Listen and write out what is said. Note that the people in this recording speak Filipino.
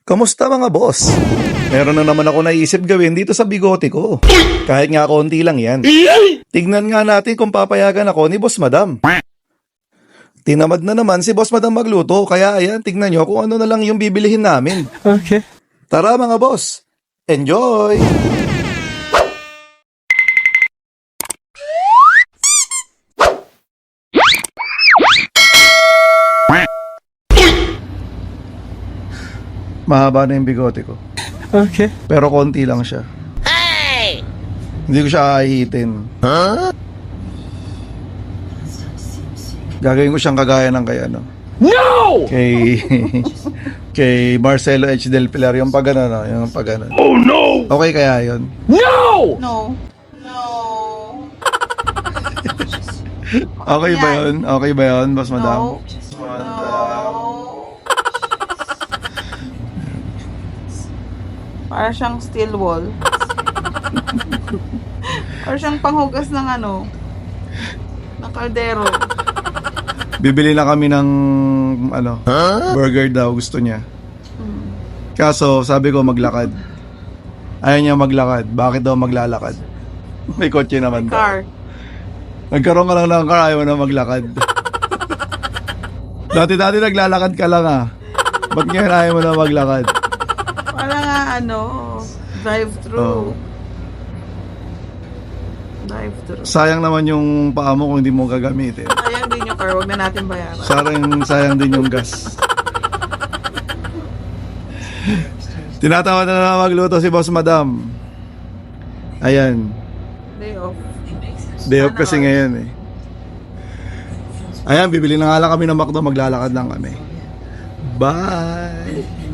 Kamusta mga boss? Meron na naman ako naisip gawin dito sa bigote ko. Kahit nga konti lang yan. Tignan nga natin kung papayagan ako ni Boss Madam. Tinamad na naman si Boss Madam magluto, kaya ayan, tignan nyo kung ano na lang yung bibilihin namin. Okay. Tara mga boss, enjoy! Mahaba na yung bigote ko. Okay. Pero konti lang siya. Hindi ko siya ahihitin. Gagawin ko siyang kagaya ng kay ano. No! Kay kay Marcelo H. Del Pilar, yung pag ano, no? Yung pag ano. Oh no! Okay kaya yun? No! No. No. Okay ba yun? Okay ba yun, Boss Madam? No. No. Para siyang steel wall. Para siyang panghugas ng ano, ng kaldero. Bibili lang kami ng ano, burger daw gusto niya. Kaso sabi ko maglakad. Ayaw niya maglakad. Bakit daw maglalakad? May kotse naman daw. Car. Nagkaroon ka lang ng car, ayaw na maglakad. Dati naglalakad ka lang ah. Ba't ngayon ayaw mo na maglakad? Para nga ano, drive-thru. Oh. Drive-thru. Sayang naman yung paa mo kung hindi mo gagamitin. Sayang din yung car, huwag na natin bayaran. Sayang din yung gas. Tinatawa na naman magluto si Boss Madam. Ayan. Day off. Day off kasi ngayon eh. Ayan, bibili na nga lang kami ng McDo, maglalakad lang kami. Bye!